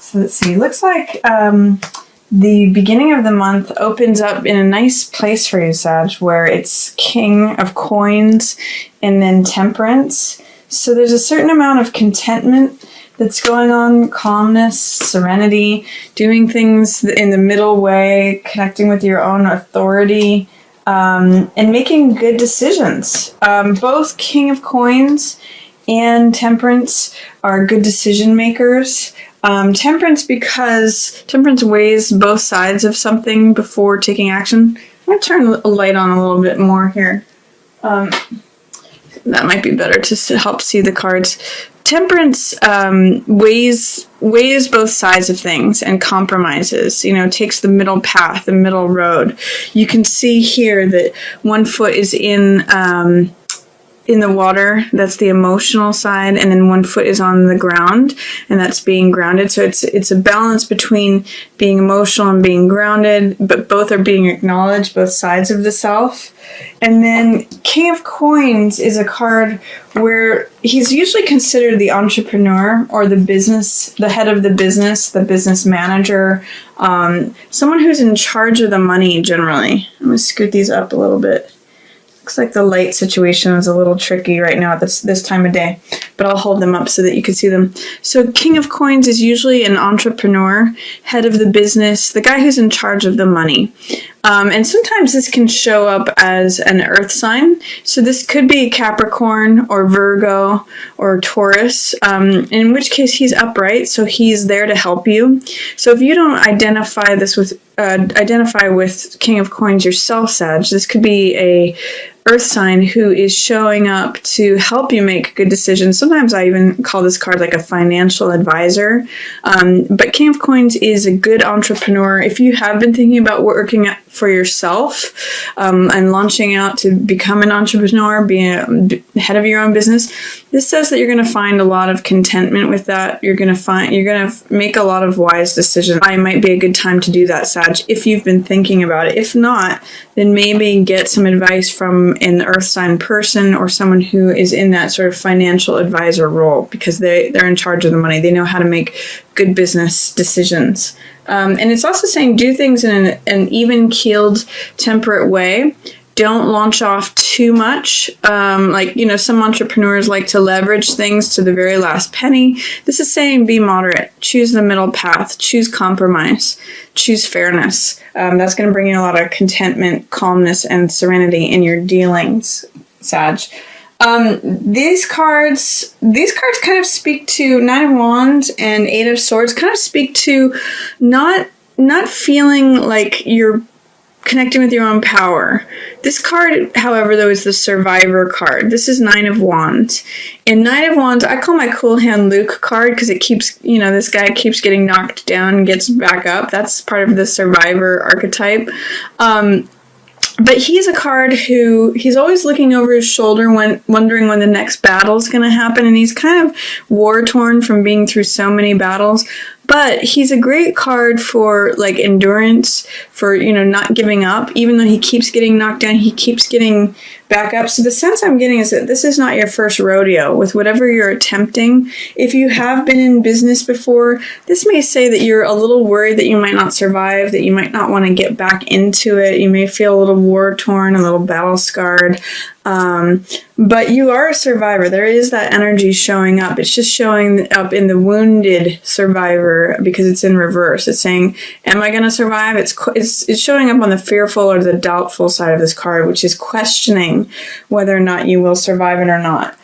So let's see. Looks like the beginning of the month opens up in a nice place for you, Sag, where it's King of Coins and then Temperance. So there's a certain amount of contentment that's going on, calmness, serenity, doing things in the middle way, connecting with your own authority, and making good decisions. Both King of Coins and Temperance are good decision makers. Temperance, because Temperance weighs both sides of something before taking action. I'm going to turn a light on a little bit more here. That might be better to help see the cards. Temperance weighs both sides of things and compromises, takes the middle path, the middle road. You can see here that one foot is in the water, that's the emotional side, and then one foot is on the ground, and that's being grounded. So it's a balance between being emotional and being grounded, but both are being acknowledged, both sides of the self. And then King of Coins is a card where he's usually considered the entrepreneur or the head of the business manager, someone who's in charge of the money generally. I'm going to scoot these up a little bit. Looks like the light situation is a little tricky right now at this time of day, but I'll hold them up so that you can see them. So King of Coins is usually an entrepreneur, head of the business, the guy who's in charge of the money. And sometimes this can show up as an earth sign. So this could be Capricorn or Virgo or Taurus, in which case he's upright, so he's there to help you. So if you don't identify with King of Coins yourself, Sag, this could be a earth sign who is showing up to help you make good decisions. Sometimes I even call this card like a financial advisor. But King of Coins is a good entrepreneur. If you have been thinking about working for yourself and launching out to become an entrepreneur, being a head of your own business, this says that you're going to find a lot of contentment with that. You're going to make a lot of wise decisions. It might be a good time to do that, Sag, if you've been thinking about it. If not, then maybe get some advice from an earth sign person or someone who is in that sort of financial advisor role, because they're in charge of the money. They know how to make good business decisions. And it's also saying do things in an even-keeled, temperate way. Don't launch off too much. Some entrepreneurs like to leverage things to the very last penny. This is saying be moderate. Choose the middle path. Choose compromise. Choose fairness. That's going to bring you a lot of contentment, calmness, and serenity in your dealings, Sag. These cards kind of speak to Nine of Wands and Eight of Swords, kind of speak to not feeling like you're connecting with your own power. This card, however, though, is the Survivor card. This is Nine of Wands. In Nine of Wands, I call my Cool Hand Luke card because it keeps, this guy keeps getting knocked down and gets back up. That's part of the Survivor archetype. But he's a card who, he's always looking over his shoulder wondering when the next battle's going to happen, and he's kind of war-torn from being through so many battles. But he's a great card for endurance, for not giving up. Even though he keeps getting knocked down, he keeps getting back up. So the sense I'm getting is that this is not your first rodeo with whatever you're attempting. If you have been in business before, this may say that you're a little worried that you might not survive, that you might not want to get back into it. You may feel a little war-torn, a little battle-scarred. But you are a survivor. There is that energy showing up. It's just showing up in the wounded survivor because it's in reverse. It's saying, am I going to survive? It's showing up on the fearful or the doubtful side of this card, which is questioning whether or not you will survive it or not.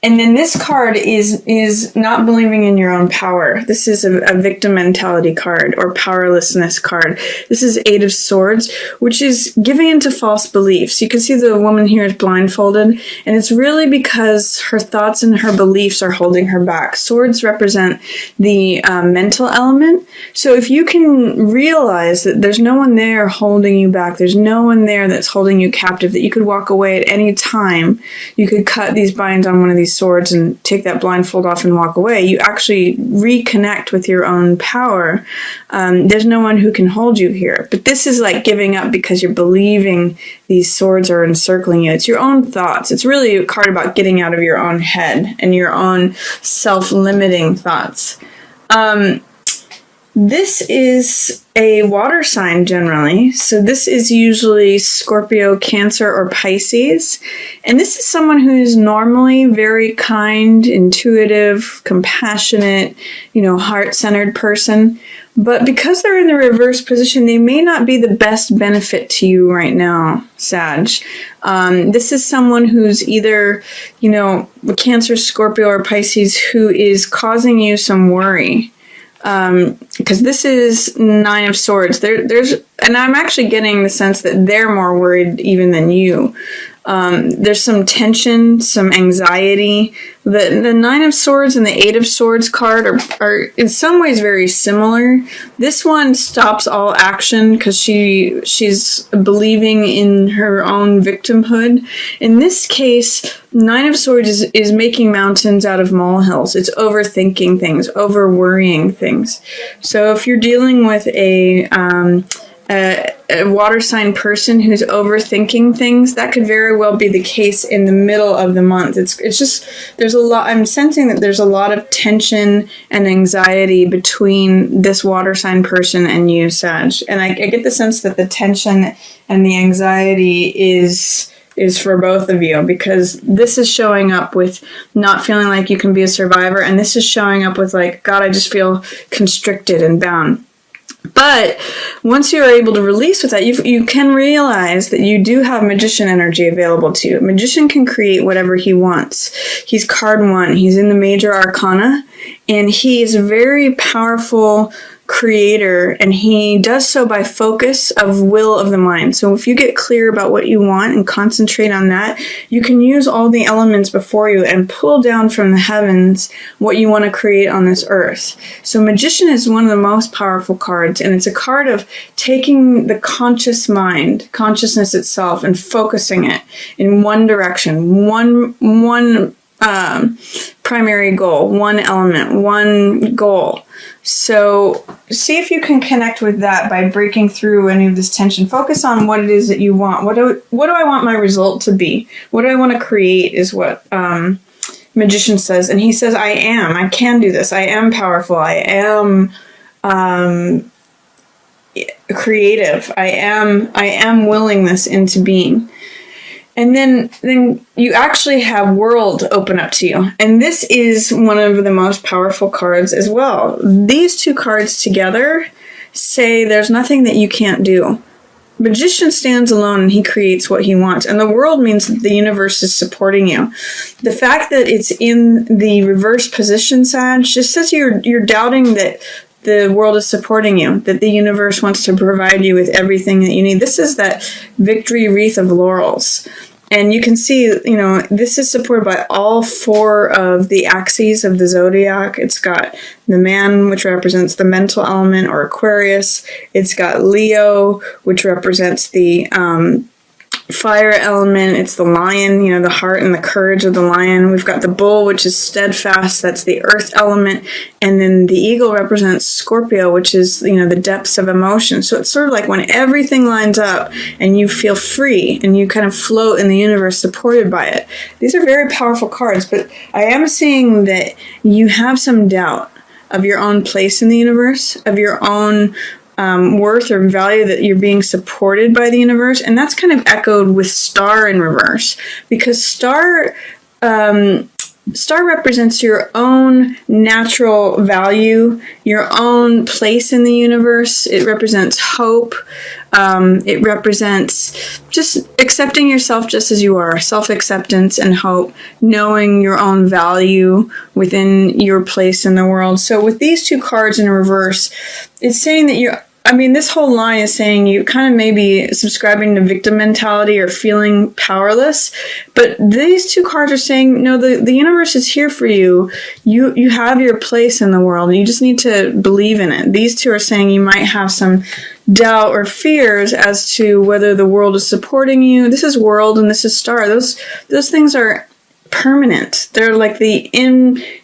And then this card is not believing in your own power. This is a victim mentality card or powerlessness card. This is Eight of Swords, which is giving into false beliefs. You can see the woman here is blindfolded, and it's really because her thoughts and her beliefs are holding her back. Swords represent the mental element. So if you can realize that there's no one there holding you back, there's no one there that's holding you captive, that you could walk away at any time, you could cut these binds on one of these swords and take that blindfold off and walk away, you actually reconnect with your own power. There's no one who can hold you here. But this is like giving up because you're believing these swords are encircling you. It's your own thoughts. It's really a card about getting out of your own head and your own self-limiting thoughts. This is a water sign generally. So this is usually Scorpio, Cancer, or Pisces. And this is someone who's normally very kind, intuitive, compassionate, heart-centered person. But because they're in the reverse position, they may not be the best benefit to you right now, Sag. This is someone who's either, Cancer, Scorpio, or Pisces who is causing you some worry. Because this is Nine of Swords. And I'm actually getting the sense that they're more worried even than you. There's some tension, some anxiety. The Nine of Swords and the Eight of Swords card are in some ways very similar. This one stops all action because she's believing in her own victimhood. In this case, Nine of Swords is making mountains out of molehills. It's overthinking things, over worrying things. So if you're dealing with a water sign person who's overthinking things, that could very well be the case in the middle of the month. It's just, there's a lot, I'm sensing that there's a lot of tension and anxiety between this water sign person and you, Sag. And I get the sense that the tension and the anxiety is for both of you, because this is showing up with not feeling like you can be a survivor, and this is showing up with like, God, I just feel constricted and bound. But once you're able to release with that, you can realize that you do have magician energy available to you. A magician can create whatever he wants. He's card 1. He's in the major arcana, and he is a very powerful creator, and he does so by focus of will of the mind. So if you get clear about what you want and concentrate on that, you can use all the elements before you and pull down from the heavens what you want to create on this earth. So magician is one of the most powerful cards, and it's a card of taking the conscious mind, consciousness itself, and focusing it in one direction, one primary goal, one element, one goal. So see if you can connect with that by breaking through any of this tension. Focus on what it is that you want. What do I want my result to be? What do I want to create is what magician says. And he says, I can do this. I am powerful. I am creative. I am willing this into being. And then you actually have world open up to you. And this is one of the most powerful cards as well. These two cards together say there's nothing that you can't do. Magician stands alone and he creates what he wants. And the world means that the universe is supporting you. The fact that it's in the reverse position, Sag, just says you're doubting that the world is supporting you, that the universe wants to provide you with everything that you need. This is that victory wreath of laurels. And you can see, this is supported by all 4 of the axes of the zodiac. It's got the man, which represents the mental element, or Aquarius. It's got Leo, which represents the fire element. It's the lion, the heart and the courage of the lion. We've got the bull, which is steadfast. That's the earth element. And then the eagle represents Scorpio, which is, the depths of emotion. So it's sort of like when everything lines up and you feel free and you kind of float in the universe supported by it. These are very powerful cards, but I am seeing that you have some doubt of your own place in the universe, of your own worth or value, that you're being supported by the universe. And that's kind of echoed with star in reverse, because star represents your own natural value, your own place in the universe. It represents hope. It represents just accepting yourself just as you are, self-acceptance and hope, knowing your own value within your place in the world. So with these two cards in reverse, it's saying that this whole line is saying you kind of may be subscribing to victim mentality or feeling powerless. But these two cards are saying, no, the universe is here for you. You have your place in the world. You just need to believe in it. These two are saying you might have some doubt or fears as to whether the world is supporting you. This is world and this is star. Those things are permanent. They're like the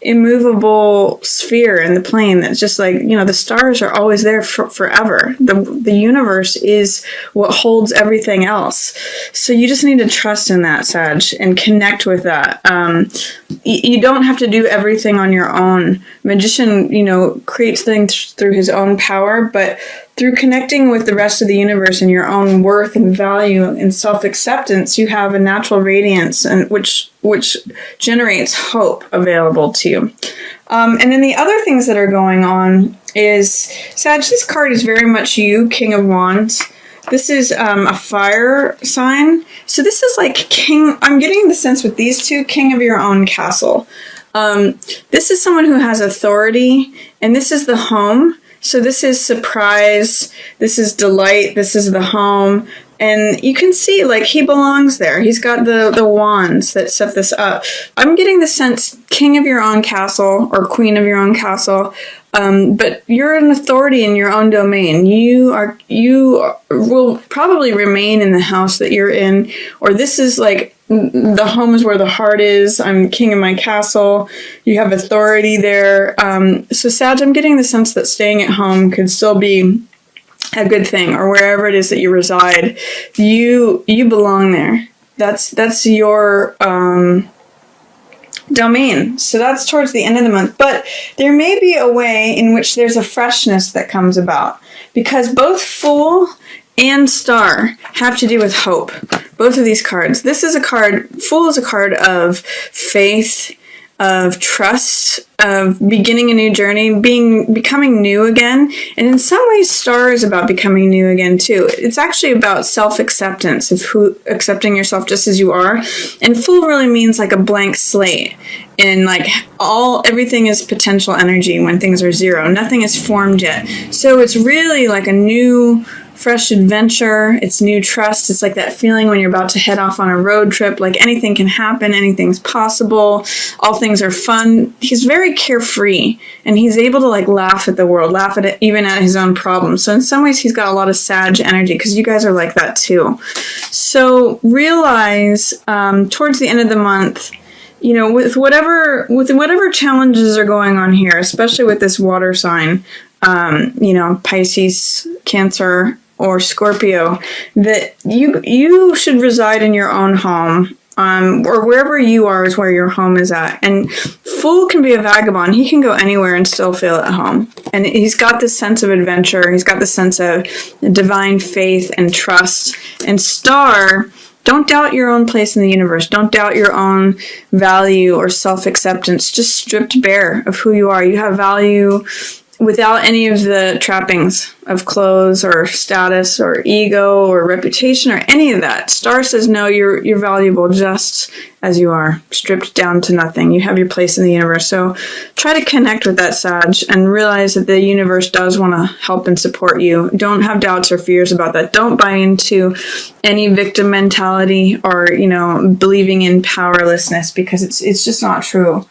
immovable sphere in the plane that's just like, the stars are always there forever. The universe is what holds everything else. So you just need to trust in that, Sag, and connect with that. You don't have to do everything on your own. Magician, creates things through his own power, but through connecting with the rest of the universe and your own worth and value and self-acceptance, you have a natural radiance, and which generates hope available to you. And then the other things that are going on is, Sag, this card is very much you, King of Wands. This is a fire sign. So this is like king. I'm getting the sense with these two, king of your own castle. This is someone who has authority, and this is the home. So this is surprise, this is delight, this is the home. And you can see, like, he belongs there. He's got the wands that set this up. I'm getting the sense king of your own castle or queen of your own castle. But you're an authority in your own domain. You will probably remain in the house that you're in, or this is like the home is where the heart is. I'm king of my castle. You have authority there. So Sag, I'm getting the sense that staying at home could still be a good thing, or wherever it is that you reside. You belong there. That's your domain. So that's towards the end of the month. But there may be a way in which there's a freshness that comes about, because both Fool and Star have to do with hope. Both of these cards. This is a card, Fool is a card of faith, of trust, of beginning a new journey, becoming new again. And in some ways, Star is about becoming new again too. It's actually about self-acceptance, of accepting yourself just as you are. And Fool really means like a blank slate. And like everything is potential energy when things are zero. Nothing is formed yet. So it's really like a new, fresh adventure. It's new trust. It's like that feeling when you're about to head off on a road trip, like anything can happen, anything's possible, all things are fun. He's very carefree, and he's able to like laugh at the world, laugh at it, even at his own problems. So in some ways he's got a lot of Sag energy, because you guys are like that too. So realize towards the end of the month, with whatever challenges are going on here, especially with this water sign, Pisces, Cancer, or Scorpio, that you should reside in your own home, or wherever you are is where your home is at. And Fool can be a vagabond. He can go anywhere and still feel at home. And he's got this sense of adventure. He's got this sense of divine faith and trust. And Star, don't doubt your own place in the universe. Don't doubt your own value or self-acceptance. Just stripped bare of who you are. You have value without any of the trappings of clothes or status or ego or reputation or any of that. Star says, no, you're valuable just as you are, stripped down to nothing. You have your place in the universe. So try to connect with that, Sag, and realize that the universe does want to help and support you. Don't have doubts or fears about that. Don't buy into any victim mentality or, believing in powerlessness, because it's just not true.